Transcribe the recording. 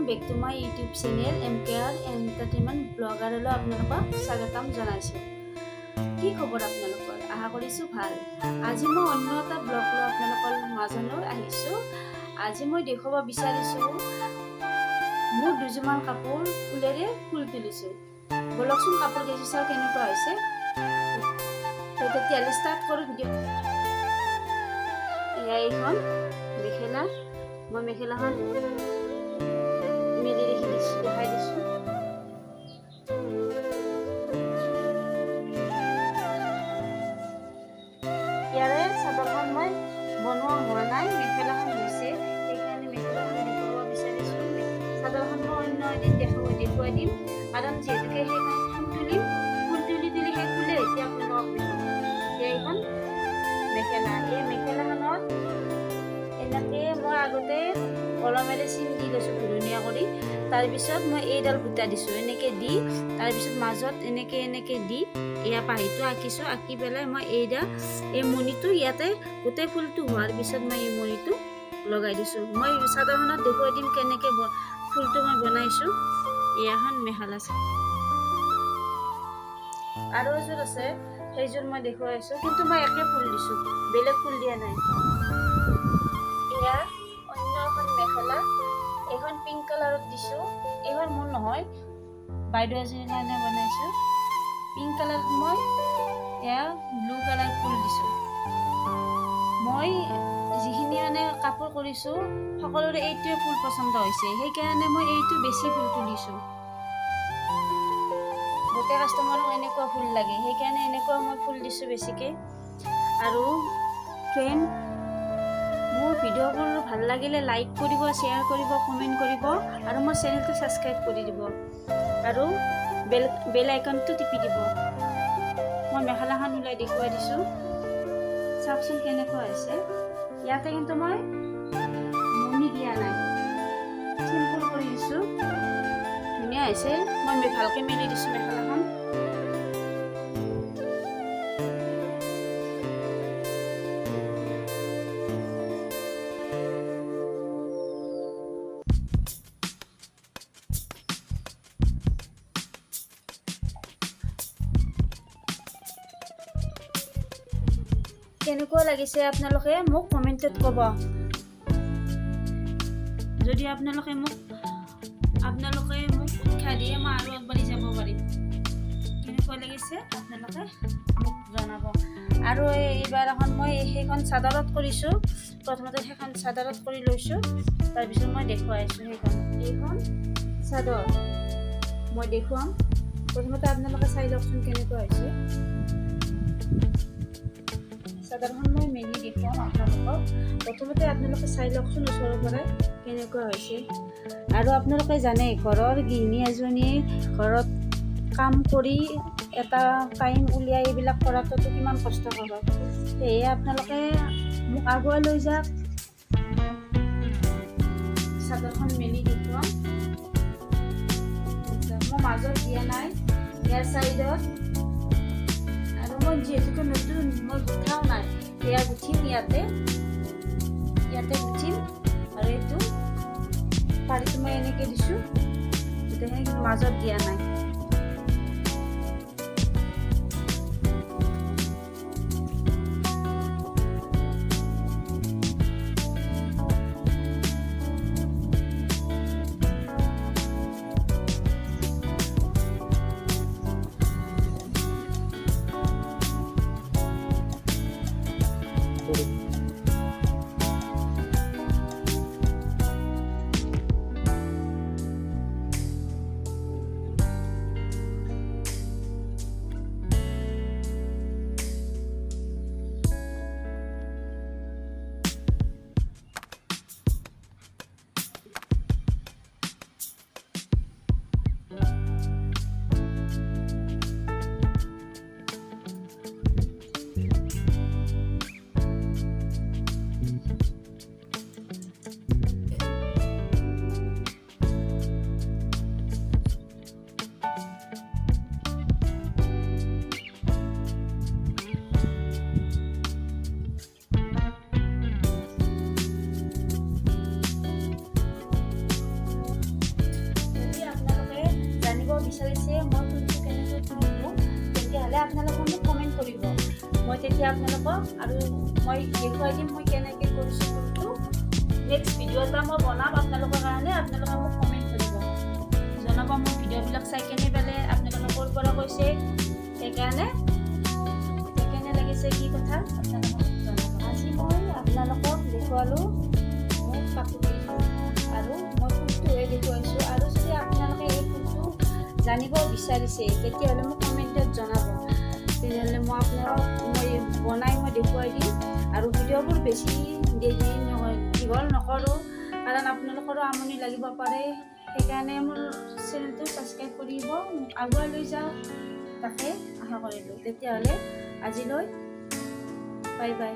Back to my YouTube channel MKR entertainment ব্লগাৰলৈ আপোনালোকক স্বাগতম জনাইছোঁ। কি খবৰ আপোনালোকৰ? আশা কৰিছোঁ ভাল। আজি মই অন্য এটা ব্লগ লৈ আপোনালোকৰ মাজলৈ আহিছোঁ। আজি মই দেখুৱাব বিচাৰিছোঁ মোৰ দুযোৰমান কাপোৰ ফুলেৰে ফুল তুলিছোঁ। বলকচোন কাপোৰ কেইযোৰ চাওঁ কেনেকুৱা হৈছে। তেতিয়াহ'লে ষ্টাৰ্ট কৰোঁ ভিডিঅ'। এয়া এইখন মেখেলা, মই মেখেলাখন মেলি দেখাই দিছোঁ। ইয়াৰে চাদৰখন মই বনোৱা হোৱা নাই, মেখেলাখন হৈছে, সেইকাৰণে মেখেলাখন দেখুৱাব বিচাৰিছোঁ। চাদৰখন মই অন্য এদিন দেখুৱাই দিম, কাৰণ যিহেতুকে সেইখন ফুল তুলি সেই ফুলে এতিয়া আপোনালোকক দেখুৱাম। এইখন মেখেলা, এই মেখেলাখনত এনেকৈ মই আগতে কলমেৰে চিন দি লৈছোঁ ঘূৰণীয়া কৰি, তাৰপিছত মই এইডাল বুটা দিছোঁ, এনেকৈ দি তাৰপিছত মাজত এনেকৈ দি এয়া পাহিটো আঁকিছোঁ। আঁকি পেলাই মই এই মণিটো ইয়াতে গোটেই ফুলটো হোৱাৰ পিছত মই এই মণিটো লগাই দিছোঁ। মই চাদৰখনত দেখুৱাই দিম কেনেকৈ ফুলটো মই বনাইছোঁ। এয়াখন মেখেলা আৰু এযোৰ আছে, সেইযোৰ মই দেখুৱাই আছোঁ, কিন্তু মই একে ফুল দিছোঁ, বেলেগ ফুল দিয়া নাই। এয়া অন্য এখন মেখেলা, এইখন পিংক কালাৰত দিছোঁ। এইখন মোৰ নহয়, বাইদেউ এজনীৰ কাৰণে বনাইছোঁ। পিংক কালাৰত মই এয়া ব্লু কালাৰ ফুল দিছোঁ। মই যিখিনি কাপোৰ কৰিছোঁ সকলোৰে এইটোৱে ফুল পচন্দ হৈছে, সেইকাৰণে মই এইটো বেছি ফুল তুলিছোঁ। গোটেই কাষ্টমাৰক এনেকুৱা ফুল লাগে, সেইকাৰণে এনেকুৱা মই ফুল দিছোঁ বেছিকৈ। আৰু ফ্ৰেণ্ড, মোৰ ভিডিঅ'বোৰ ভাল লাগিলে লাইক কৰিব, শ্বেয়াৰ কৰিব, কমেণ্ট কৰিব, আৰু মোৰ চেনেলটো ছাবস্ক্ৰাইব কৰি দিব, আৰু বেল আইকনটো টিপি দিব। মই মেখেলাখন ওলাই দেখুৱাই দিছোঁ, চাওকচোন কেনেকুৱা হৈছে। ইয়াতে কিন্তু মই মণি দিয়া নাই, চিম্পুল কৰি দিছোঁ, ধুনীয়া হৈছে। মই ভালকৈ মেলি দিছোঁ মেখেলাখন। কেনেকুৱা লাগিছে আপোনালোকে মোক কমেণ্টত ক'ব। যদি আপোনালোকে মোক উৎসাহ দিয়ে, মই আৰু আগবাঢ়ি যাব পাৰিম। কেনেকুৱা লাগিছে আপোনালোকে মোক জনাব। আৰু এইবাৰ এখন মই সেইখন চাদৰত কৰিছোঁ, প্ৰথমতে সেইখন চাদৰত কৰি লৈছোঁ, তাৰপিছত মই দেখুৱাই আছোঁ। এইখন চাদৰ মই দেখুৱাম। প্ৰথমতে আপোনালোকে চাই লওকচোন কেনেকুৱা হৈছে। চাদৰখন মই মেলি দেখুৱাম আপোনালোকক। প্ৰথমতে আপোনালোকে চাই লওকচোন ওচৰৰ পৰাই কেনেকুৱা হৈছে। আৰু আপোনালোকে জানে, ঘৰৰ গৃহিণী এজনীয়ে ঘৰত কাম কৰি এটা টাইম উলিয়াই এইবিলাক কৰাটোতো কিমান কষ্টকৰ হয়। সেয়ে আপোনালোকে মোক আগুৱাই লৈ যাওক। চাদৰখন মেলি দেখুৱাম। মই মাজত দিয়া নাই, ইয়াৰ চাইডত। আৰু মই যিহেতুকে নতুন, মই গুঠাও নাই, এয়া গুঠিম, ইয়াতে গুঠিম। আৰু এইটো পাৰীটো মই এনেকৈ দিছোঁ, গোটেইখিনি কিন্তু মাজত দিয়া নাই। তেতিয়া আপোনালোকক আৰু মই দেখুৱাই দিম মই কেনেকৈ কৰিছোঁ ফুলটো। নেক্সট ভিডিঅ' এটা মই বনাম আপোনালোকৰ কাৰণে, আপোনালোকে মোক কমেণ্ট কৰিব জনাব মোৰ ভিডিঅ'বিলাক চাই কেনে পালে, আপোনালোকে ক'ৰ পৰা কৈছে, সেইকাৰণে কেনে লাগিছে কি কথা আপোনালোকক জনাব। আজি মই আপোনালোকক দেখুৱালোঁ মোৰ কাপোৰকেইযোৰ আৰু মই ফুলটোহে দেখুৱাইছোঁ। আৰু যদি আপোনালোকে এই ফুলটো জানিব বিচাৰিছে তেতিয়াহ'লে মোক কমেণ্টত জনাব, তেতিয়াহ'লে মই আপোনালোকক বনাই দেখুৱাই দিম। আৰু ভিডিঅ'বোৰ বেছি দীঘল নকৰোঁ, কাৰণ আপোনালোকৰো আমনি লাগিব পাৰে, সেইকাৰণে মোৰ চেনেলটো ছাবস্ক্ৰাইব কৰিব, আগুৱাই লৈ যাওক, তাকে আশা কৰিলোঁ। তেতিয়াহ'লে আজিলৈ বাই বাই।